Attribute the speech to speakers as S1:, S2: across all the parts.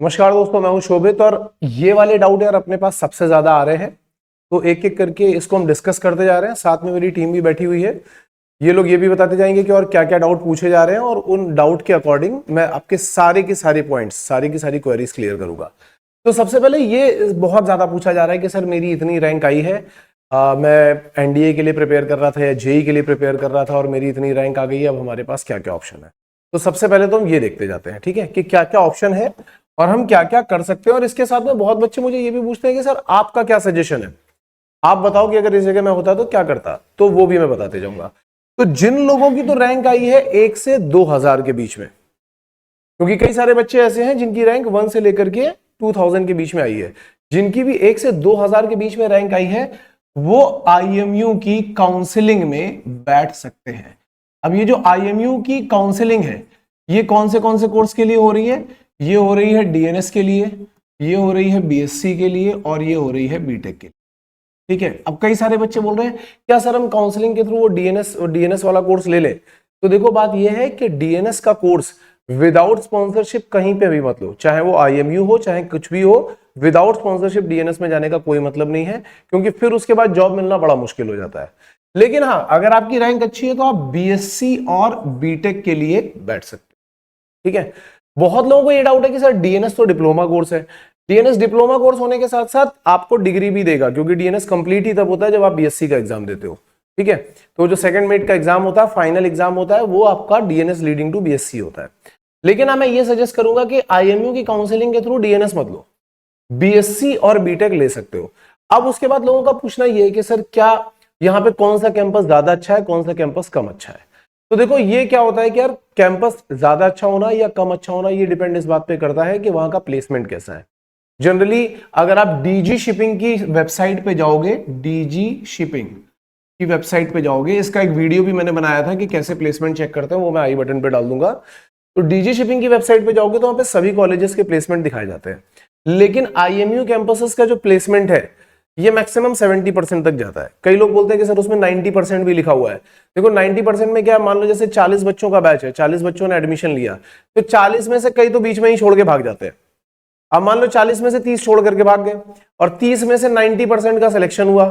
S1: नमस्कार दोस्तों, मैं हूं शोभित और ये वाले डाउट यार अपने पास सबसे ज्यादा आ रहे हैं, तो एक एक करके इसको हम डिस्कस करते जा रहे हैं। साथ में मेरी टीम भी बैठी हुई है। ये लोग ये भी बताते जाएंगे कि और क्या क्या डाउट पूछे जा रहे हैं और उन डाउट के अकॉर्डिंग मैं आपके सारे के सारे पॉइंट्स, सारी की सारी क्वेरीज क्लियर करूंगा। तो सबसे पहले ये बहुत ज्यादा पूछा जा रहा है कि सर मेरी इतनी रैंक आई है, मैं एनडीए के लिए प्रिपेयर कर रहा था या जेई के लिए प्रिपेयर कर रहा था और मेरी इतनी रैंक आ गई है, अब हमारे पास क्या क्या ऑप्शन है। तो सबसे पहले तो हम ये देखते जाते हैं, ठीक है, कि क्या क्या ऑप्शन है और हम क्या क्या कर सकते हैं। और इसके साथ में बहुत बच्चे मुझे ये भी पूछते हैं कि सर आपका क्या सजेशन है, आप बताओ कि अगर इस जगह मैं होता तो क्या करता, तो वो भी मैं बताते जाऊंगा। तो जिन लोगों की तो रैंक आई है 1 से 2000 के बीच में, क्योंकि कई सारे बच्चे ऐसे हैं जिनकी रैंक 1 से लेकर के 2000 के बीच में आई है, जिनकी भी 1 से 2000 के बीच में रैंक आई है वो आईएमयू की काउंसलिंग में बैठ सकते हैं। अब ये जो आईएमयू की काउंसलिंग है ये कौन से कोर्स के लिए हो रही है? ये हो रही है डीएनएस के लिए, ये हो रही है बीएससी के लिए और ये हो रही है बीटेक के लिए। ठीक है, अब कई सारे बच्चे बोल रहे हैं क्या सर हम काउंसलिंग के थ्रू वो डीएनएस वाला कोर्स ले लें? तो देखो बात ये है कि डीएनएस का कोर्स विदाउट स्पॉन्सरशिप कहीं पे भी मत लो, चाहे वो आईएमयू हो चाहे कुछ भी हो, विदाउट स्पॉन्सरशिप डीएनएस में जाने का कोई मतलब नहीं है, क्योंकि फिर उसके बाद जॉब मिलना बड़ा मुश्किल हो जाता है। लेकिन हाँ, अगर आपकी रैंक अच्छी है तो आप बीएससी और बीटेक के लिए बैठ सकते हो। ठीक है, बहुत लोगों को ये डाउट है कि सर डीएनएस तो डिप्लोमा कोर्स है। डीएनएस डिप्लोमा कोर्स होने के साथ साथ आपको डिग्री भी देगा, क्योंकि डीएनएस कंप्लीट ही तब होता है जब आप बीएससी का एग्जाम देते हो। ठीक है, तो जो सेकंड मेट का एग्जाम होता है, फाइनल एग्जाम होता है, वो आपका डीएनएस लीडिंग टू बीएससी होता है। लेकिन मैं ये सजेस्ट करूंगा कि आईएमयू की काउंसलिंग के थ्रू डीएनएस मत लो, बीएससी और बीटेक ले सकते हो। अब उसके बाद लोगों का पूछना ये है कि सर क्या यहाँ पे कौन सा कैंपस ज्यादा अच्छा है, कौन सा कैंपस कम अच्छा है? तो देखो ये क्या होता है कि यार कैंपस ज्यादा अच्छा होना या कम अच्छा होना ये डिपेंड इस बात पे करता है कि वहां का प्लेसमेंट कैसा है। जनरली अगर आप डीजी शिपिंग की वेबसाइट पे जाओगे, डीजी शिपिंग की वेबसाइट पे जाओगे, इसका एक वीडियो भी मैंने बनाया था कि कैसे प्लेसमेंट चेक करते हैं, वो मैं आई बटन पे डाल दूंगा। तो डीजी शिपिंग की वेबसाइट पे जाओगे तो वहां पे सभी कॉलेजेस के प्लेसमेंट दिखाए जाते हैं, लेकिन आईएमयू कैंपसेस का जो प्लेसमेंट है ये मैक्सिमम 70% तक जाता है। कई लोग बोलते हैं कि सर उसमें 90% भी लिखा हुआ है। देखो 90% में क्या, मान लो जैसे 40 बच्चों का बैच है, 40 बच्चों ने एडमिशन लिया, तो 40 में से कई तो बीच में ही छोड़ के भाग जाते हैं। अब मान लो 40 में से 30 छोड़ करके भाग गए और 30 में से 90% का सिलेक्शन हुआ,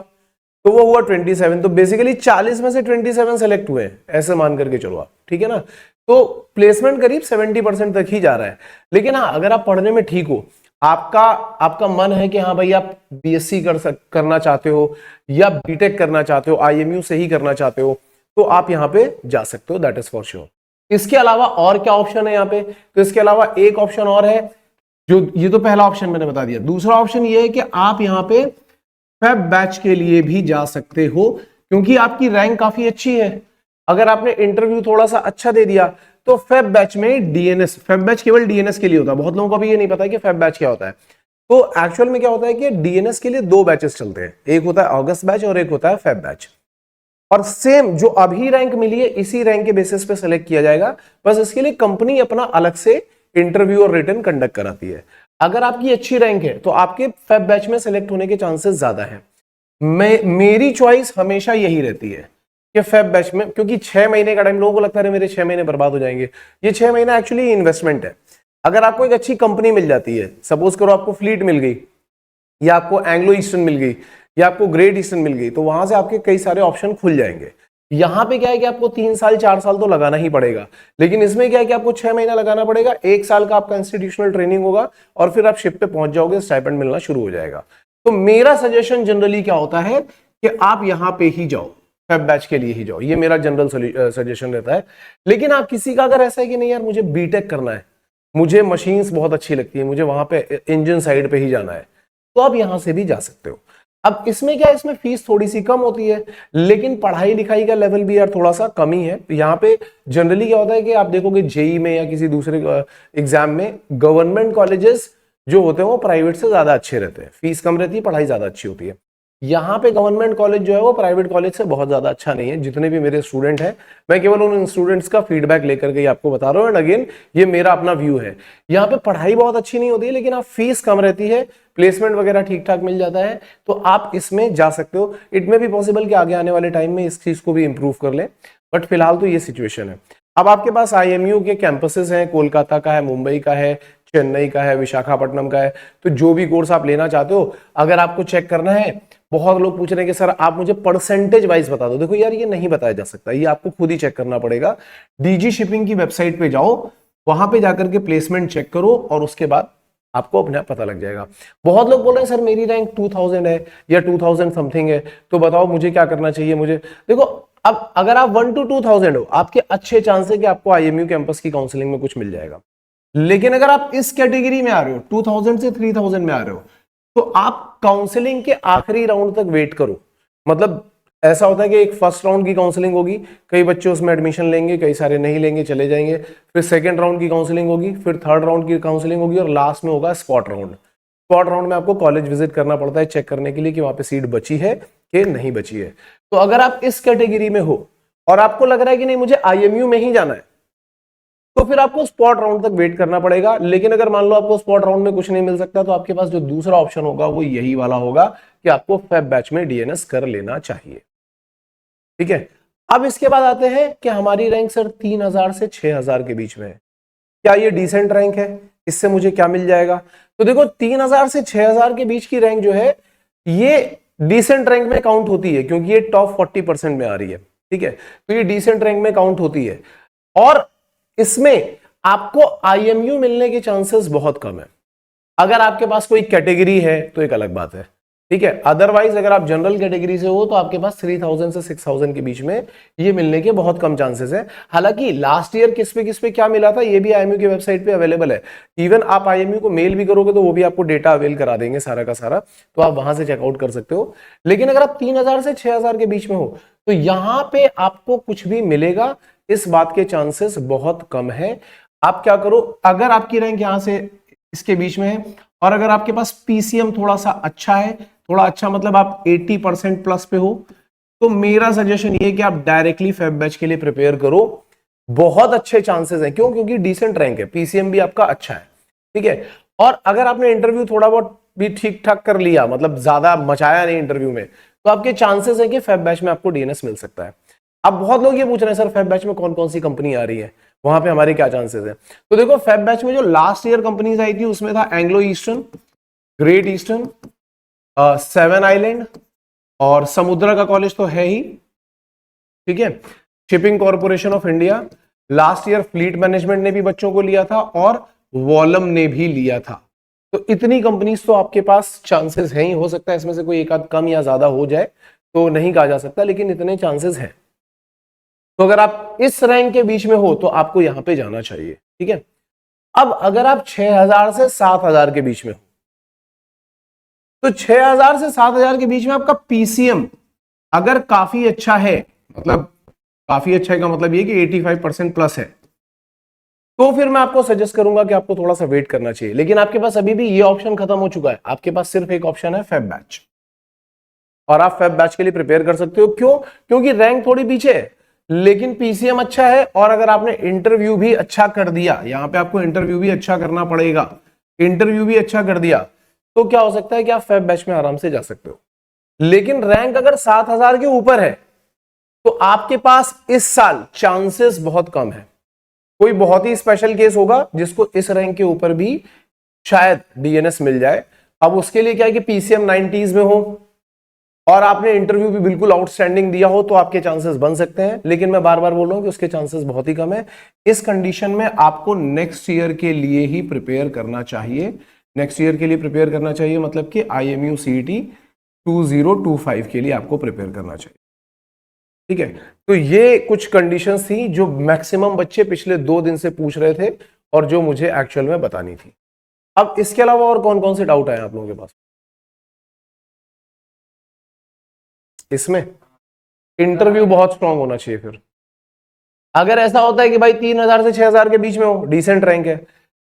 S1: तो वो हुआ 27। तो बेसिकली 40 में से 27 सेलेक्ट हुए, ऐसे मान करके चलो आप। ठीक है ना, तो प्लेसमेंट करीब 70% तक ही जा रहा है। लेकिन हाँ, अगर आप पढ़ने में ठीक हो, आपका मन है कि हाँ भाई आप बीएससी करना चाहते हो या बीटेक करना चाहते हो, आईएमयू से ही करना चाहते हो, तो आप यहाँ पे जा सकते हो, दैट इज फॉर श्योर। इसके अलावा और क्या ऑप्शन है यहाँ पे? तो इसके अलावा एक ऑप्शन और है, जो ये तो पहला ऑप्शन मैंने बता दिया। दूसरा ऑप्शन ये है कि आप यहाँ पे फेब बैच के लिए भी जा सकते हो, क्योंकि आपकी रैंक काफी अच्छी है। अगर आपने इंटरव्यू थोड़ा सा अच्छा दे दिया तो फेब बैच में डीएनएस, फेब बैच केवल डीएनएस के लिए होता है। बहुत लोगों को भी ये नहीं पता है कि फेब बैच क्या होता है। तो एक्चुअल में क्या होता है कि डीएनएस के लिए 2 बैचेस चलते हैं, एक होता है अगस्त बैच और एक होता है फेब बैच। और सेम जो अभी रैंक मिली है इसी रैंक के बेसिस पे सेलेक्ट किया जाएगा, बस इसके लिए कंपनी अपना अलग से इंटरव्यू और रिटन कंडक्ट कराती है। अगर आपकी अच्छी रैंक है तो आपके फेब बैच में सेलेक्ट होने के चांसेस ज्यादा है। मेरी चॉइस हमेशा यही रहती है कि फेब बैच में, क्योंकि 6 महीने का टाइम, लोगों को लगता है मेरे 6 महीने बर्बाद हो जाएंगे। ये 6 महीना एक्चुअली इन्वेस्टमेंट है। अगर आपको एक अच्छी कंपनी मिल जाती है, सपोज करो आपको फ्लीट मिल गई या आपको एंग्लो ईस्टर्न मिल गई या आपको ग्रेट ईस्टर्न मिल गई, तो वहां से आपके कई सारे ऑप्शन खुल जाएंगे। यहां पे क्या है कि आपको 3 साल 4 साल तो लगाना ही पड़ेगा, लेकिन इसमें क्या है कि आपको 6 महीना लगाना पड़ेगा, 1 साल का आपका इंस्टीट्यूशनल ट्रेनिंग होगा और फिर आप शिप पे पहुंच जाओगे, स्टाइपेंड मिलना शुरू हो जाएगा। तो मेरा सजेशन जनरली क्या होता है कि आप यहां पे ही जाओ, फेब बैच के लिए ही जाओ, ये मेरा जनरल सजेशन रहता है। लेकिन आप किसी का अगर ऐसा है कि नहीं यार मुझे बीटेक करना है, मुझे मशीन्स बहुत अच्छी लगती है, मुझे वहां पे इंजन साइड पे ही जाना है, तो आप यहां से भी जा सकते हो। अब इसमें क्या है, इसमें फीस थोड़ी सी कम होती है, लेकिन पढ़ाई लिखाई का लेवल भी यार थोड़ा सा कम ही है। यहाँ पे जनरली क्या होता है कि आप देखोगे जेई में या किसी दूसरे एग्जाम में गवर्नमेंट कॉलेजेस जो होते हैं वो प्राइवेट से ज्यादा अच्छे रहते हैं, फीस कम रहती है, पढ़ाई ज्यादा अच्छी होती है। यहाँ पे गवर्नमेंट कॉलेज जो है वो प्राइवेट कॉलेज से बहुत ज्यादा अच्छा नहीं है। जितने भी मेरे स्टूडेंट हैं, मैं केवल उन स्टूडेंट्स का फीडबैक लेकर के आपको बता रहा हूँ, एंड अगेन ये मेरा अपना व्यू है। यहाँ पे पढ़ाई बहुत अच्छी नहीं होती है, लेकिन आप फीस कम रहती है, प्लेसमेंट वगैरह ठीक ठाक मिल जाता है, तो आप इसमें जा सकते हो। इट में भी पॉसिबल कि आगे आने वाले टाइम में इस चीज को भी इंप्रूव कर ले, बट फिलहाल तो ये सिचुएशन है। अब आपके पास आईएमयू के कैंपसेस हैं, कोलकाता का है, मुंबई का है, चेन्नई का है, विशाखापट्टनम का है। तो जो भी कोर्स आप लेना चाहते हो, अगर आपको चेक करना है, बहुत लोग पूछ रहे हैं कि सर आप मुझे परसेंटेज वाइज बता दो। देखो यार, ये नहीं बताया जा सकता, ये आपको खुद ही चेक करना पड़ेगा। डीजी शिपिंग की वेबसाइट पे जाओ, वहां पे जाकर के प्लेसमेंट चेक करो और उसके बाद आपको अपने आप पता लग जाएगा। बहुत लोग बोल रहे हैं सर मेरी रैंक 2000 है या 2000 समथिंग है, तो बताओ मुझे क्या करना चाहिए। मुझे देखो, अब अगर आप 1 to 2000 हो, आपके अच्छे चांस है कि आपको आईएमयू कैंपस की काउंसलिंग में कुछ मिल जाएगा। लेकिन अगर आप इस कैटेगरी में आ रहे हो, 2000 से 3000 में आ रहे हो, तो आप काउंसलिंग के आखिरी राउंड तक वेट करो। मतलब ऐसा होता है कि एक फर्स्ट राउंड की काउंसलिंग होगी, कई बच्चे उसमें एडमिशन लेंगे, कई सारे नहीं लेंगे, चले जाएंगे। फिर सेकंड राउंड की काउंसलिंग होगी, फिर थर्ड राउंड की काउंसलिंग होगी और लास्ट में होगा स्पॉट राउंड। स्पॉट राउंड में आपको कॉलेज विजिट करना पड़ता है चेक करने के लिए कि वहां पे सीट बची है कि नहीं बची है। तो अगर आप इस कैटेगरी में हो और आपको लग रहा है कि नहीं मुझे आईएमयू में ही जाना है, तो फिर आपको स्पॉट राउंड तक वेट करना पड़ेगा। लेकिन अगर मान लो आपको स्पॉट राउंड में कुछ नहीं मिल सकता, तो आपके पास जो दूसरा ऑप्शन होगा वो यही वाला होगा कि आपको फेब बैच में डीएनएस कर लेना चाहिए। ठीक है, अब इसके बाद आते हैं कि हमारी रैंक सर 3000 से 6000 के बीच में है, क्या ये डिसेंट रैंक है, इससे मुझे क्या मिल जाएगा। तो देखो 3000 से 6000 के बीच की रैंक जो है ये डिसेंट रैंक में काउंट होती है, क्योंकि ये टॉप 40% में आ रही है। ठीक है, तो ये डिसेंट रैंक में काउंट होती है और इसमें आपको आईएमयू मिलने के चांसेस बहुत कम है। अगर आपके पास कोई कैटेगरी है तो एक अलग बात है, ठीक है। अदरवाइज अगर आप जनरल कैटेगरी से हो तो आपके पास 3000 से 6000 के बीच में ये मिलने के बहुत कम चांसेस है। हालांकि लास्ट ईयर किस पे क्या मिला था ये भी आईएमयू की वेबसाइट पे अवेलेबल है। इवन आप आईएमयू को मेल भी करोगे तो वो भी आपको डेटा अवेल करा देंगे सारा का सारा, तो आप वहां से चेकआउट कर सकते हो। लेकिन अगर आप 3000 से 6000 के बीच में हो तो यहां पे आपको कुछ भी मिलेगा, इस बात के चांसेस बहुत कम है। आप क्या करो, अगर आपकी रैंक यहां से इसके बीच में है और अगर आपके पास पीसीएम थोड़ा सा अच्छा है, थोड़ा अच्छा मतलब आप 80% प्लस पे हो, तो मेरा सजेशन ये है कि आप डायरेक्टली फेब बैच के लिए प्रिपेयर करो। बहुत अच्छे चांसेस हैं, क्यों? क्योंकि डिसेंट रैंक है, पीसीएम भी आपका अच्छा है। ठीक है, और अगर आपने इंटरव्यू थोड़ा बहुत भी ठीक ठाक कर लिया, मतलब ज्यादा मचाया नहीं इंटरव्यू में, तो आपके चांसेस है कि फेब बैच में आपको डीएनएस मिल सकता है। अब बहुत लोग ये पूछ रहे हैं सर फेब बैच में कौन कौन सी कंपनी आ रही है, वहां पे हमारे क्या चांसेस है। तो देखो फेब बैच में जो लास्ट ईयर कंपनीज आई थी उसमें था Anglo eastern, great eastern, seven island और समुद्रा का कॉलेज तो है ही। ठीक है, shipping corporation of India, last year fleet management ने भी बच्चों को लिया था और वॉलम ने भी लिया था। तो इतनी कंपनीज तो आपके पास चांसेस हैं ही, हो सकता है इसमें से कोई एक आध कम या ज्यादा हो जाए, तो नहीं कहा जा सकता, लेकिन इतने चांसेस हैं। तो अगर आप इस रैंक के बीच में हो तो आपको यहां पे जाना चाहिए। ठीक है, अब अगर आप 6000 से 7000 के बीच में हो, तो 6000 से 7000 के बीच में आपका पीसीएम अगर काफी अच्छा है, मतलब काफी अच्छा है का मतलब ये कि 85% प्लस है, तो फिर मैं आपको सजेस्ट करूंगा कि आपको थोड़ा सा वेट करना चाहिए। लेकिन आपके पास अभी भी ये ऑप्शन खत्म हो चुका है, आपके पास सिर्फ एक ऑप्शन है फेब बैच, और आप फेब बैच के लिए प्रिपेयर कर सकते हो। क्यों? क्योंकि रैंक थोड़ी पीछे है लेकिन पीसीएम अच्छा है, और अगर आपने इंटरव्यू भी अच्छा कर दिया, यहां पे आपको इंटरव्यू भी अच्छा करना पड़ेगा, इंटरव्यू भी अच्छा कर दिया तो क्या हो सकता है कि आप फेब बैच में आराम से जा सकते हो। लेकिन रैंक अगर 7000 के ऊपर है तो आपके पास इस साल चांसेस बहुत कम है। कोई बहुत ही स्पेशल केस होगा जिसको इस रैंक के ऊपर भी शायद डीएनएस मिल जाए। अब उसके लिए क्या है कि पीसीएम 90s में हो और आपने इंटरव्यू भी बिल्कुल आउटस्टैंडिंग दिया हो तो आपके चांसेस बन सकते हैं, लेकिन मैं बार बार बोल रहा हूं कि उसके चांसेस बहुत ही कम है। इस कंडीशन में आपको नेक्स्ट ईयर के लिए ही प्रिपेयर करना चाहिए। नेक्स्ट ईयर के लिए प्रिपेयर करना चाहिए मतलब कि आईएमयू सीईटी 2025 के लिए आपको प्रिपेयर करना चाहिए। ठीक है, तो ये कुछ कंडीशंस थी जो मैक्सिमम बच्चे पिछले 2 दिन से पूछ रहे थे और जो मुझे एक्चुअल में बतानी थी। अब इसके अलावा और कौन कौन से डाउट आए आप लोगों के पास? इसमें इंटरव्यू बहुत स्ट्रांग होना चाहिए। फिर अगर ऐसा होता है कि भाई 3000 से 6000 के बीच में हो, डिसेंट रैंक है,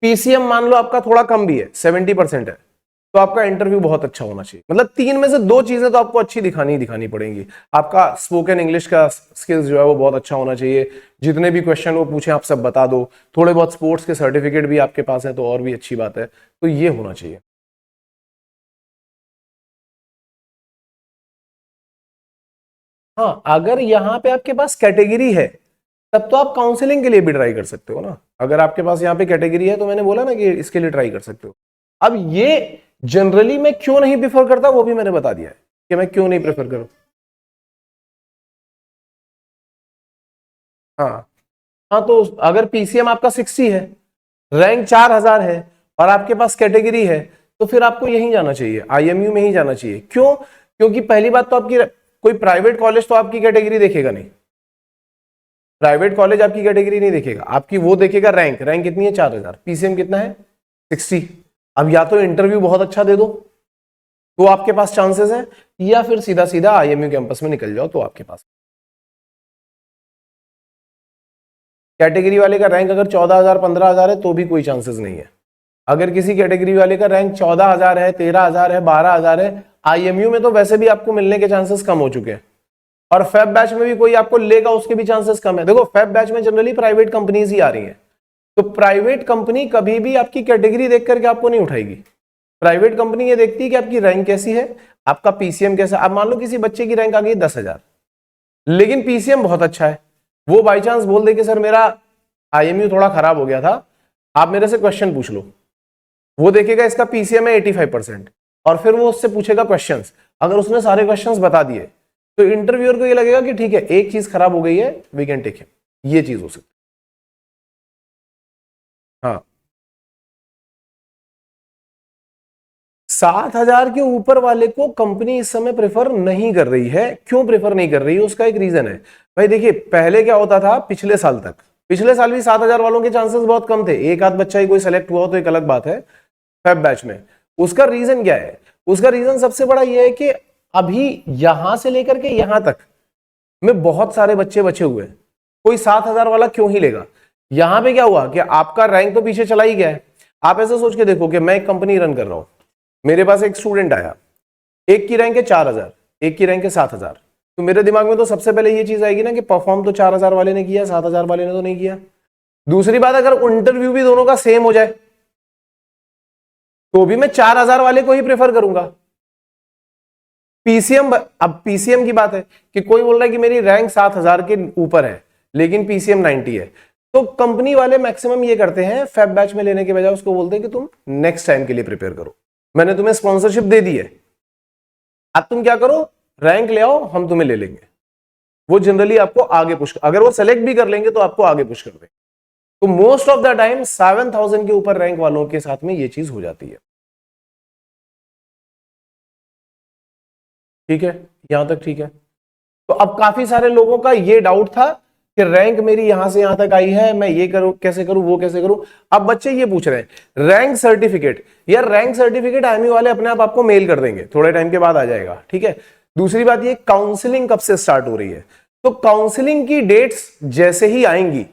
S1: पीसीएम मान लो आपका थोड़ा कम भी है, 70% है, तो आपका इंटरव्यू बहुत अच्छा होना चाहिए। मतलब 3 में से 2 चीजें तो आपको अच्छी दिखानी पड़ेंगी। आपका स्पोकन इंग्लिश का स्किल्स जो है वो बहुत अच्छा होना चाहिए, जितने भी क्वेश्चन वो पूछे आप सब बता दो, थोड़े बहुत स्पोर्ट्स के सर्टिफिकेट भी आपके पास है तो और भी अच्छी बात है, तो ये होना चाहिए। हाँ, अगर यहाँ पे आपके पास कैटेगरी है तब तो आप काउंसलिंग के लिए भी ट्राई कर सकते हो ना। अगर आपके पास यहाँ पे कैटेगरी है तो मैंने बोला ना कि इसके लिए ट्राई कर सकते हो। अब ये जनरली मैं क्यों नहीं प्रेफर करता वो भी मैंने बता दिया है कि मैं क्यों नहीं प्रेफर करूं। हाँ हाँ, तो अगर पीसीएम आपका 60 है, रैंक 4000 है और आपके पास कैटेगरी है, तो फिर आपको यहीं जाना चाहिए, आईएमयू में ही जाना चाहिए। क्यों? क्योंकि पहली बात तो आपकी कोई प्राइवेट कॉलेज तो आपकी कैटेगरी देखेगा नहीं, प्राइवेट कॉलेज आपकी कैटेगरी नहीं देखेगा, आपकी वो देखेगा रैंक। रैंक कितनी है? 4000, पीसीएम कितना है? 60। अब या तो इंटरव्यू बहुत अच्छा दे दो तो आपके पास चांसेस है, या फिर सीधा सीधा आईएमयू कैंपस में निकल जाओ तो आपके पास। कैटेगरी वाले का रैंक अगर 14000 15000 है तो भी कोई चांसेस नहीं है। अगर किसी कैटेगरी वाले का रैंक 14000 है, 13000 है, 12000 है, आईएमयू में तो वैसे भी आपको मिलने के चांसेस कम हो चुके हैं, और फेब बैच में भी कोई आपको लेगा उसके भी चांसेस कम है। देखो फेब बैच में जनरली प्राइवेट कंपनीज ही आ रही हैं, तो प्राइवेट कंपनी कभी भी आपकी कैटेगरी देख करके आपको नहीं उठाएगी। प्राइवेट कंपनी ये देखती है कि आपकी रैंक कैसी है, आपका पीसीएम कैसा। अब मान लो किसी बच्चे की रैंक आ गई 10,000, लेकिन पीसीएम बहुत अच्छा है, वो बाई चांस बोल दे कि सर मेरा आईएमयू थोड़ा खराब हो गया था, आप मेरे से क्वेश्चन पूछ लो। वो देखेगा इसका पीसीएम है 85%, और फिर वो उससे पूछेगा क्वेश्चंस। अगर उसने सारे क्वेश्चंस बता दिए तो इंटरव्यूअर को ये लगेगा कि ठीक है एक चीज खराब हो गई है, वी कैन टेक हिम। ये चीज हो सकती है। हाँ, 7000 के ऊपर वाले को कंपनी इस समय प्रेफर नहीं कर रही है। क्यों प्रेफर नहीं कर रही है? उसका एक रीजन है भाई। देखिए पहले क्या होता था, पिछले साल तक, पिछले साल भी 7000 वालों के चांसेस बहुत कम थे, एक आध बच्चा ही कोई सेलेक्ट हुआ तो एक अलग बात है फेब बैच में। उसका रीजन क्या है? उसका रीजन सबसे बड़ा यह है कि अभी यहां से लेकर के यहां तक में बहुत सारे बच्चे बचे हुए हैं, कोई 7000 वाला क्यों ही लेगा। यहां पे क्या हुआ कि आपका रैंक तो पीछे चला ही गया है। आप ऐसा सोच के देखो कि मैं एक कंपनी रन कर रहा हूं, मेरे पास एक स्टूडेंट आया, एक की रैंक है 4000, एक की रैंक है 7000, तो मेरे दिमाग में तो सबसे पहले ये चीज आएगी ना कि परफॉर्म तो 4000 वाले ने किया, 7000 वाले ने तो नहीं किया। दूसरी बात, अगर इंटरव्यू भी दोनों का सेम हो जाए तो भी मैं 4000 वाले को ही प्रेफर करूंगा। पीसीएम, अब पीसीएम की बात है कि कोई बोल रहा है कि मेरी रैंक 7000 के ऊपर है लेकिन पीसीएम 90 है, तो कंपनी वाले मैक्सिमम ये करते हैं, फेब बैच में लेने के बजाय उसको बोलते हैं कि तुम नेक्स्ट टाइम के लिए प्रिपेयर करो, मैंने तुम्हें स्पॉन्सरशिप दे दी है, अब तुम क्या करो, रैंक ले आओ, हम तुम्हें ले लेंगे। वो जनरली आपको आगे पुश, अगर वो सेलेक्ट भी कर लेंगे तो आपको आगे पुश कर देंगे। तो मोस्ट ऑफ द टाइम 7000 के ऊपर रैंक वालों के साथ में ये चीज हो जाती है। ठीक है, यहां तक ठीक है। तो अब काफी सारे लोगों का ये डाउट था कि रैंक मेरी यहां से यहां तक आई है, मैं ये करूं कैसे करूं, वो कैसे करूं। अब बच्चे ये पूछ रहे हैं रैंक सर्टिफिकेट। यार रैंक सर्टिफिकेट आईएमयू वाले अपने आप आपको मेल कर देंगे, थोड़े टाइम के बाद आ जाएगा। ठीक है, दूसरी बात ये काउंसलिंग कब से स्टार्ट हो रही है, तो काउंसलिंग की डेट्स जैसे ही आएंगी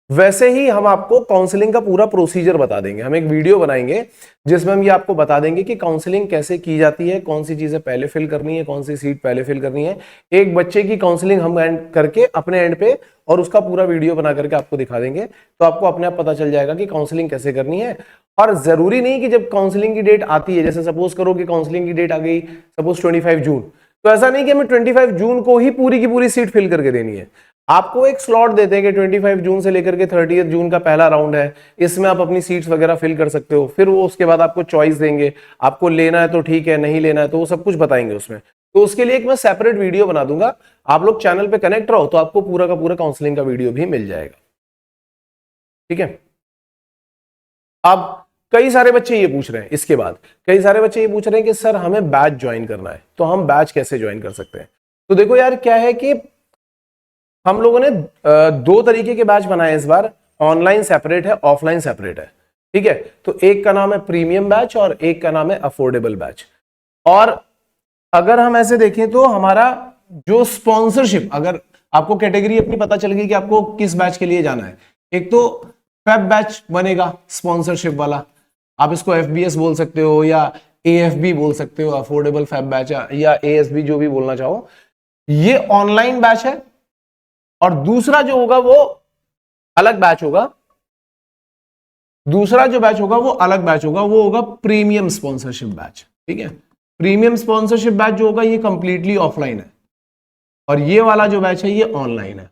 S1: वैसे ही हम आपको काउंसलिंग का पूरा प्रोसीजर बता देंगे। हम एक वीडियो बनाएंगे जिसमें हम ये आपको बता देंगे कि काउंसलिंग कैसे की जाती है, कौन सी चीजें पहले फिल करनी है, कौन सी सीट पहले फिल करनी है। एक बच्चे की काउंसलिंग हम एंड करके अपने एंड पे और उसका पूरा वीडियो बना करके आपको दिखा देंगे, तो आपको अपने आप पता चल जाएगा कि काउंसलिंग कैसे करनी है। और जरूरी नहीं कि जब काउंसलिंग की डेट आती है, जैसे सपोज करो कि काउंसलिंग की डेट आ गई सपोज 25 जून, तो ऐसा नहीं कि हमें 25 जून को ही पूरी की पूरी सीट फिल करके देनी है। आपको एक स्लॉट देते हैं कि 25 जून से लेकर के 30 जून का पहला राउंड है, इसमें आप अपनी सीट्स वगैरह फिल कर सकते हो। फिर वो उसके बाद आपको चॉइस देंगे, आपको लेना है तो ठीक है, नहीं लेना है तो वो सब कुछ बताएंगे उसमें। तो उसके लिए एक मैं सेपरेट वीडियो बना दूंगा, आप लोग चैनल पे कनेक्ट रहो तो आपको पूरा का पूरा काउंसलिंग का वीडियो भी मिल जाएगा। ठीक है, अब कई सारे बच्चे ये पूछ रहे हैं, इसके बाद कई सारे बच्चे ये पूछ रहे हैं कि सर हमें बैच ज्वाइन करना है, तो हम बैच कैसे ज्वाइन कर सकते हैं। तो देखो यार क्या है कि हम लोगों ने दो तरीके के बैच बनाए इस बार, ऑनलाइन सेपरेट है, ऑफलाइन सेपरेट है। ठीक है, तो एक का नाम है प्रीमियम बैच और एक का नाम है अफोर्डेबल बैच। और अगर हम ऐसे देखें तो हमारा जो स्पॉन्सरशिप, अगर आपको कैटेगरी अपनी पता चल गई कि आपको किस बैच के लिए जाना है, एक तो फेब बैच बनेगा स्पॉन्सरशिप वाला, आप इसको एफबीएस बोल सकते हो या एएफबी बोल सकते हो, अफोर्डेबल फेब बैच, या एएसबी जो भी बोलना चाहो। ये ऑनलाइन बैच है, और दूसरा जो होगा वो अलग बैच होगा, दूसरा जो बैच होगा वो अलग बैच होगा, वो होगा प्रीमियम स्पॉन्सरशिप बैच। ठीक है, प्रीमियम स्पॉन्सरशिप बैच जो होगा ये कंप्लीटली ऑफलाइन है, और ये वाला जो बैच है ये ऑनलाइन है।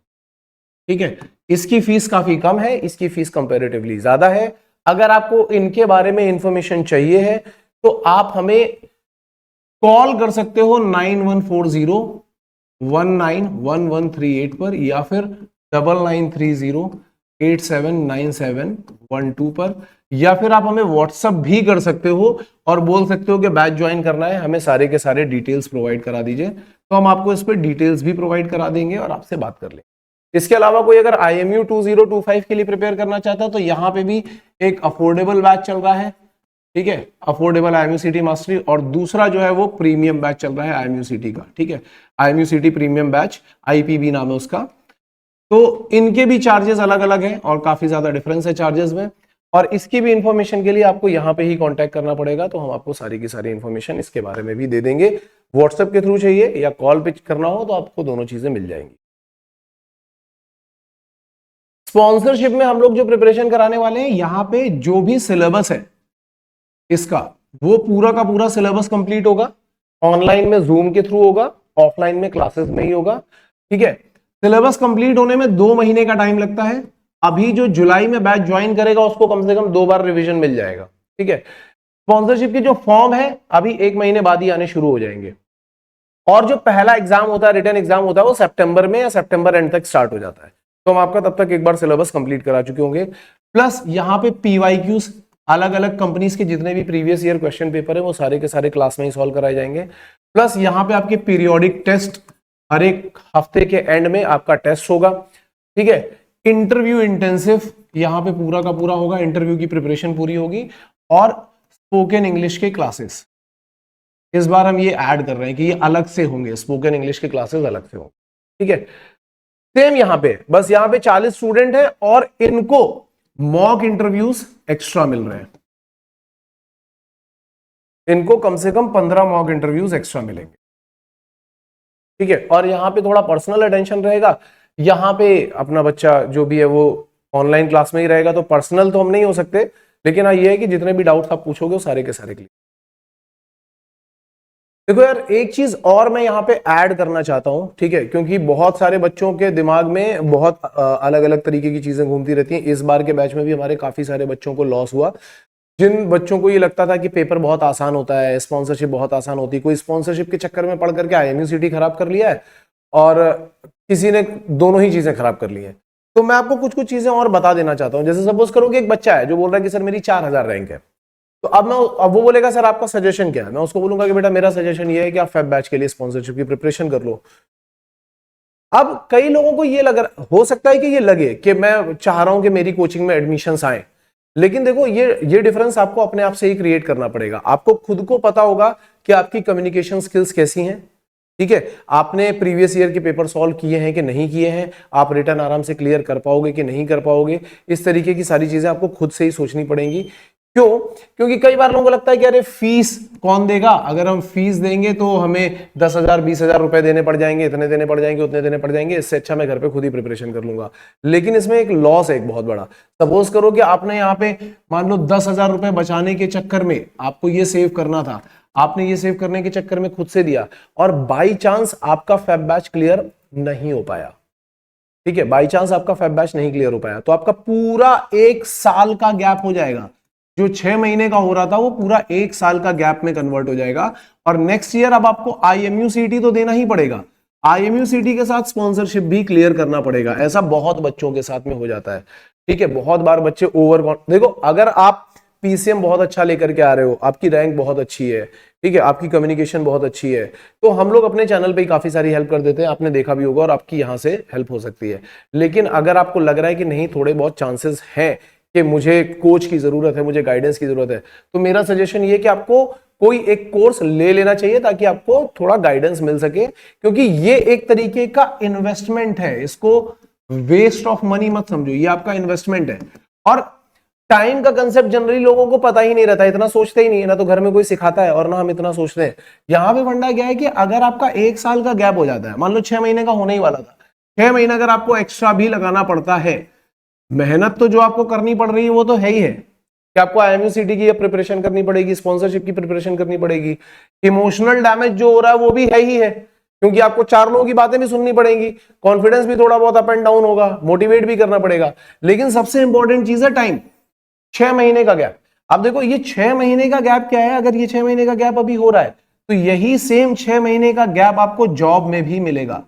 S1: ठीक है, इसकी फीस काफी कम है, इसकी फीस कंपैरेटिवली ज्यादा है। अगर आपको इनके बारे में इंफॉर्मेशन चाहिए है तो आप हमें कॉल कर सकते हो 9140191138 पर, या फिर 9930879712 पर, या फिर आप हमें व्हाट्सएप भी कर सकते हो और बोल सकते हो कि बैच ज्वाइन करना है, हमें सारे के सारे डिटेल्स प्रोवाइड करा दीजिए, तो हम आपको इस पर डिटेल्स भी प्रोवाइड करा देंगे और आपसे बात कर लेंगे। इसके अलावा कोई अगर IMU 2025 के लिए प्रिपेयर करना चाहता है तो यहाँ पे भी एक अफोर्डेबल बैच चल रहा है, ठीक है, अफोर्डेबल IMUCT मास्टरी, और दूसरा जो है वो प्रीमियम बैच चल रहा है IMUCT का, ठीक है, IMUCT प्रीमियम बैच, IPB नाम है उसका। तो इनके भी चार्जेस अलग अलग हैं और काफी ज्यादा डिफरेंस है चार्जेस में, और इसकी भी इंफॉर्मेशन के लिए आपको यहाँ पे ही कांटेक्ट करना पड़ेगा, तो हम आपको सारी की सारी इंफॉर्मेशन इसके बारे में भी दे देंगे। व्हाट्सएप के थ्रू चाहिए या कॉल पे करना हो तो आपको दोनों चीजें मिल जाएंगी। स्पॉन्सरशिप में हम लोग जो प्रिपरेशन कराने वाले हैं, यहाँ पे जो भी सिलेबस है इसका, वो पूरा का पूरा सिलेबस कंप्लीट होगा। ऑनलाइन में जूम के थ्रू होगा, ऑफलाइन में क्लासेस में ही होगा, ठीक है। सिलेबस कंप्लीट होने में 2 महीने का टाइम लगता है। अभी जो जुलाई में बैच ज्वाइन करेगा उसको कम से कम 2 बार रिवीजन मिल जाएगा, ठीक है। स्पॉन्सरशिप के जो फॉर्म है अभी 1 महीने बाद ही आने शुरू हो जाएंगे, और जो पहला एग्जाम होता है, रिटन एग्जाम होता है, वो सितंबर में या सितंबर एंड तक स्टार्ट हो जाता है। तो हम आपका तब तक एक बार सिलेबस कंप्लीट करा चुके होंगे। प्लस यहाँ पे PYQs, अलग अलग कंपनीज के जितने भी प्रीवियस ईयर क्वेश्चन पेपर है वो सारे के सारे क्लास में ही सॉल्व कराए जाएंगे। प्लस यहाँ पे आपके पीरियोडिक टेस्ट, हर एक हफ्ते के एंड में आपका टेस्ट होगा, ठीक है। इंटरव्यू इंटेंसिव यहाँ पे पूरा का पूरा होगा, इंटरव्यू की प्रिपरेशन पूरी होगी, और स्पोकन इंग्लिश के क्लासेस इस बार हम ये ऐड कर रहे हैं कि ये अलग से होंगे, स्पोकन इंग्लिश के क्लासेस अलग से होंगे, ठीक है। सेम यहाँ पे, बस यहाँ पे 40 स्टूडेंट है और इनको मॉक इंटरव्यूज एक्स्ट्रा मिल रहे हैं, इनको कम से कम 15 मॉक इंटरव्यूज एक्स्ट्रा मिलेंगे, ठीक है। और यहाँ पे थोड़ा पर्सनल अटेंशन रहेगा, यहाँ पे अपना बच्चा जो भी है वो ऑनलाइन क्लास में ही रहेगा, तो पर्सनल तो हम नहीं हो सकते, लेकिन हाँ ये है कि जितने भी डाउट्स आप पूछोगे वो सारे के सारे क्लियर। देखो यार, एक चीज और मैं यहाँ पे ऐड करना चाहता हूँ, ठीक है, क्योंकि बहुत सारे बच्चों के दिमाग में बहुत अलग अलग तरीके की चीजें घूमती रहती हैं। इस बार के बैच में भी हमारे काफी सारे बच्चों को लॉस हुआ, जिन बच्चों को ये लगता था कि पेपर बहुत आसान होता है, स्पॉन्सरशिप बहुत आसान होती है, कोई स्पॉन्सरशिप के चक्कर में पढ़ करके IMUCT खराब कर लिया है और किसी ने दोनों ही चीजें खराब कर ली हैं। तो मैं आपको कुछ कुछ चीजें और बता देना चाहता हूँ। जैसे सपोज करो कि एक बच्चा है जो बोल रहा है कि सर मेरी 4000 रैंक है, तो अब वो बोलेगा सर आपका सजेशन क्या है। मैं उसको बोलूंगा कि बेटा मेरा सजेशन ये है कि आप फेब बैच के लिए स्पॉन्सरशिप की प्रिपरेशन कर लो। अब कई लोगों को ये हो सकता है कि ये लगे कि मैं चाह रहा हूं कि मेरी कोचिंग में एडमिशंस आए, लेकिन देखो ये डिफरेंस आपको अपने आप से ही क्रिएट करना पड़ेगा। आपको खुद को पता होगा कि आपकी कम्युनिकेशन स्किल्स कैसी हैं, ठीक है, आपने प्रीवियस ईयर के पेपर सॉल्व किए हैं कि नहीं किए हैं, आप रिटर्न आराम से क्लियर कर पाओगे कि नहीं कर पाओगे, इस तरीके की सारी चीजें आपको खुद से ही सोचनी पड़ेंगी। क्यों? क्योंकि कई बार लोगों को लगता है कि अरे फीस कौन देगा, अगर हम फीस देंगे तो हमें 10,000 20,000 रुपए देने पड़ जाएंगे, इतने देने पड़ जाएंगे, उतने देने पड़ जाएंगे, इससे अच्छा मैं घर पे खुद ही प्रिपरेशन कर लूंगा। लेकिन इसमें एक लॉस है, एक बहुत बड़ा। सपोज करो कि आपने यहाँ पे मान लो 10,000 रुपए बचाने के चक्कर में आपको ये सेव करना था, आपने ये सेव करने के चक्कर में खुद से दिया और बाई चांस आपका फेब बैच क्लियर नहीं हो पाया, ठीक है, बाई चांस आपका फेब बैच नहीं क्लियर हो पाया, तो आपका पूरा 1 साल का गैप हो जाएगा। जो 6 महीने का हो रहा था वो पूरा 1 साल का गैप में कन्वर्ट हो जाएगा। और नेक्स्ट ईयर अब आपको IMUCT तो देना ही पड़ेगा, IMUCT के साथ स्पॉन्सरशिप भी क्लियर करना पड़ेगा। ऐसा बहुत बच्चों के साथ में हो जाता है, ठीक है। बहुत बार बच्चे देखो, अगर आप PCM बहुत अच्छा लेकर के आ रहे हो, आपकी रैंक बहुत अच्छी है, ठीक है, आपकी कम्युनिकेशन बहुत अच्छी है, तो हम लोग अपने चैनल पे काफी सारी हेल्प कर देते हैं, आपने देखा भी होगा, और आपकी यहां से हेल्प हो सकती है। लेकिन अगर आपको लग रहा है कि नहीं, थोड़े बहुत चांसेस हैं कि मुझे कोच की जरूरत है, मुझे गाइडेंस की जरूरत है, तो मेरा सजेशन ये कि आपको कोई एक कोर्स ले लेना चाहिए ताकि आपको थोड़ा गाइडेंस मिल सके, क्योंकि ये एक तरीके का इन्वेस्टमेंट है। इसको वेस्ट ऑफ मनी मत समझो, ये आपका इन्वेस्टमेंट है। और टाइम का कंसेप्ट जनरली लोगों को पता ही नहीं रहता, इतना सोचते ही नहीं है, ना तो घर में कोई सिखाता है और ना हम इतना सोचते हैं। यहां पे फंडा क्या है कि अगर आपका 1 साल का गैप हो जाता है, मान लो 6 महीने का होने ही वाला था, 6 महीने अगर आपको एक्स्ट्रा भी लगाना पड़ता है, मेहनत तो जो आपको करनी पड़ रही है वो तो है ही है कि आपको IMUCT की प्रिपरेशन करनी पड़ेगी, स्पॉन्सरशिप की प्रिपरेशन करनी पड़ेगी, इमोशनल डैमेज जो हो रहा है वो भी है ही है, क्योंकि आपको 4 लोगों की बातें भी सुननी पड़ेंगी, कॉन्फिडेंस भी थोड़ा बहुत अप एंड डाउन होगा, मोटिवेट भी करना पड़ेगा। लेकिन सबसे इंपॉर्टेंट चीज है टाइम, 6 महीने का गैप। अब देखो ये 6 महीने का गैप क्या है, अगर ये 6 महीने का गैप अभी हो रहा है तो यही सेम 6 महीने का गैप आपको जॉब में भी मिलेगा।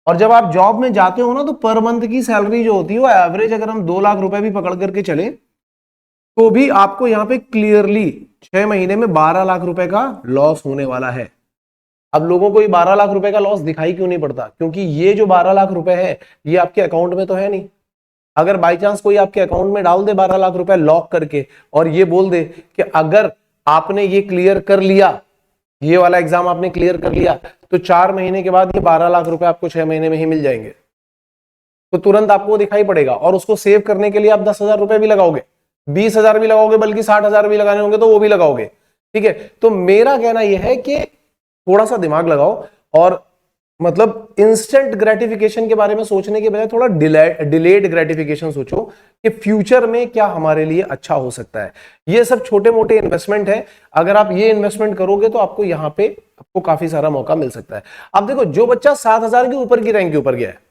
S1: और जब आप जॉब में जाते हो ना तो पर मंथ की सैलरी जो होती है वो एवरेज अगर हम 2 लाख रुपए भी पकड़ करके चले तो भी आपको यहां पे क्लियरली 6 महीने में 12 लाख रुपए का लॉस होने वाला है। अब लोगों को ये 12 लाख रुपए का लॉस दिखाई क्यों नहीं पड़ता, क्योंकि ये जो 12 लाख रुपए है ये आपके अकाउंट में तो है नहीं। अगर बाई चांस कोई आपके अकाउंट में डाल दे 12 लाख रुपए लॉक करके और ये बोल दे कि अगर आपने ये क्लियर कर लिया, ये वाला एग्जाम आपने क्लियर कर लिया, तो 4 महीने के बाद ये 12 लाख रुपए आपको 6 महीने में ही मिल जाएंगे, तो तुरंत आपको दिखाई पड़ेगा। और उसको सेव करने के लिए आप 10,000 रुपए भी लगाओगे, 20,000 भी लगाओगे, बल्कि 60,000 भी लगाने होंगे तो वो भी लगाओगे। ठीक है, तो मेरा कहना यह है कि थोड़ा सा दिमाग लगाओ और मतलब इंस्टेंट ग्रेटिफिकेशन के बारे में सोचने के बजाय थोड़ा डिलेड ग्रेटिफिकेशन सोचो कि फ्यूचर में क्या हमारे लिए अच्छा हो सकता है। ये सब छोटे मोटे इन्वेस्टमेंट है, अगर आप ये इन्वेस्टमेंट करोगे तो आपको यहां पे आपको काफी सारा मौका मिल सकता है। अब देखो जो बच्चा 7,000 के ऊपर की रैंक के ऊपर गया है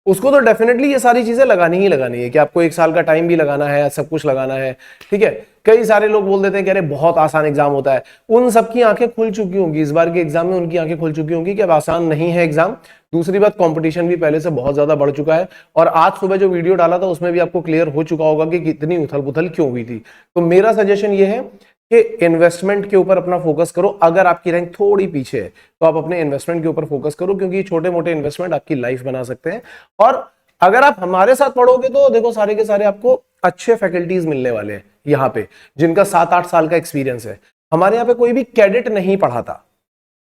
S1: उसको तो डेफिनेटली ये सारी चीजें लगानी ही लगानी है कि आपको 1 साल का टाइम भी लगाना है, सब कुछ लगाना है। ठीक है, कई सारे लोग बोल देते हैं कि अरे बहुत आसान एग्जाम होता है, उन सबकी आंखें खुल चुकी होंगी इस बार के एग्जाम में, उनकी आंखें खुल चुकी होंगी कि अब आसान नहीं है एग्जाम। दूसरी बात, कंपटीशन भी पहले से बहुत ज्यादा बढ़ चुका है, और आज सुबह जो वीडियो डाला था उसमें भी आपको क्लियर हो चुका होगा कि कितनी उथल पुथल क्यों हुई थी। तो मेरा सजेशन ये है कि इन्वेस्टमेंट के ऊपर अपना फोकस करो। अगर आपकी रैंक थोड़ी पीछे है तो आप अपने इन्वेस्टमेंट के ऊपर फोकस करो, क्योंकि छोटे मोटे इन्वेस्टमेंट आपकी लाइफ बना सकते हैं। और अगर आप हमारे साथ पढ़ोगे तो देखो सारे के सारे आपको अच्छे फैकल्टीज मिलने वाले हैं यहाँ पे, जिनका 7-8 साल का एक्सपीरियंस है। हमारे यहाँ पे कोई भी कैडेट नहीं पढ़ाता,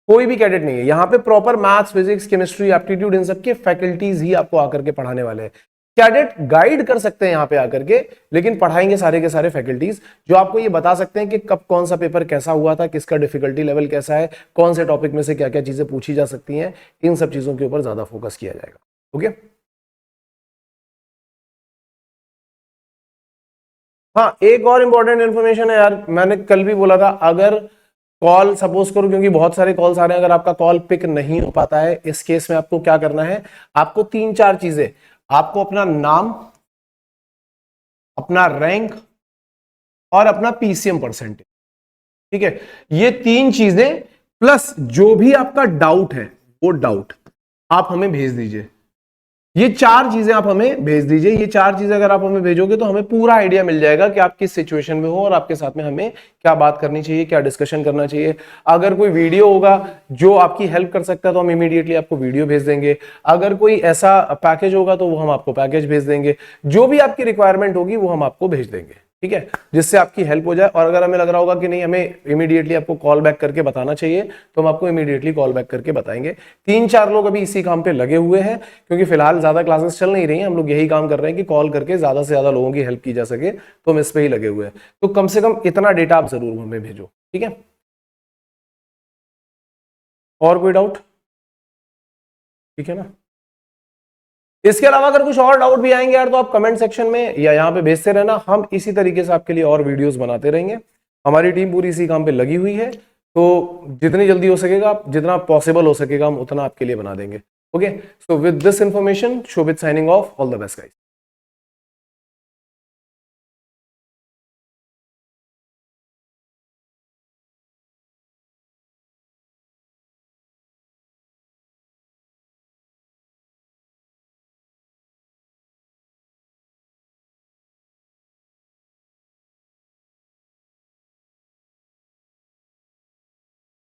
S1: कोई भी कैडेट नहीं है यहाँ पे। Proper maths, physics, chemistry, aptitude, इन सब के फैकल्टीज ही आपको आकर के पढ़ाने वाले हैं। कैडेट गाइड कर सकते हैं यहाँ पे आकर के, लेकिन पढ़ाएंगे सारे के सारे फैकल्टीज जो आपको ये बता सकते हैं कि कब कौन सा पेपर कैसा हुआ था, किसका डिफिकल्टी लेवल कैसा है, कौन से टॉपिक में से क्या क्या चीजें पूछी जा सकती हैं। इन सब चीजों के ऊपर ज्यादा फोकस किया जाएगा। ओके, हाँ एक और इंपॉर्टेंट इन्फॉर्मेशन है यार, मैंने कल भी बोला था, अगर कॉल सपोज करो, क्योंकि बहुत सारे कॉल्स आ रहे हैं, अगर आपका कॉल पिक नहीं हो पाता है इस केस में आपको क्या करना है, आपको 3-4 चीजें, आपको अपना नाम, अपना रैंक और अपना पीसीएम परसेंटेज, ठीक है, ये 3 चीजें प्लस जो भी आपका डाउट है वो डाउट आप हमें भेज दीजिए। ये 4 चीजें आप हमें भेज दीजिए। ये 4 चीजें अगर आप हमें भेजोगे तो हमें पूरा आइडिया मिल जाएगा कि आप किस सिचुएशन में हो और आपके साथ में हमें क्या बात करनी चाहिए, क्या डिस्कशन करना चाहिए। अगर कोई वीडियो होगा जो आपकी हेल्प कर सकता है तो हम इमीडिएटली आपको वीडियो भेज देंगे। अगर कोई ऐसा पैकेज होगा तो वो हम आपको पैकेज भेज देंगे। जो भी आपकी रिक्वायरमेंट होगी वो हम आपको भेज देंगे, ठीक है, जिससे आपकी हेल्प हो जाए। और अगर हमें लग रहा होगा कि नहीं हमें इमीडिएटली आपको कॉल बैक करके बताना चाहिए तो हम आपको इमीडिएटली कॉल बैक करके बताएंगे। 3-4 लोग अभी इसी काम पे लगे हुए हैं, क्योंकि फिलहाल ज्यादा क्लासेस चल नहीं रही हैं, हम लोग यही काम कर रहे हैं कि कॉल करके ज्यादा से ज्यादा लोगों की हेल्प की जा सके, तो हम इस पे ही लगे हुए हैं। तो कम से कम इतना डेटा आप जरूर हमें भेजो, ठीक है। और कोई डाउट? ठीक है ना। इसके अलावा अगर कुछ और डाउट भी आएंगे यार तो आप कमेंट सेक्शन में या यहाँ पे भेजते रहना, हम इसी तरीके से आपके लिए और वीडियोस बनाते रहेंगे। हमारी टीम पूरी इसी काम पे लगी हुई है, तो जितनी जल्दी हो सकेगा, जितना पॉसिबल हो सकेगा, हम उतना आपके लिए बना देंगे। Okay, so with this information, Shobhit signing off, all the best guys.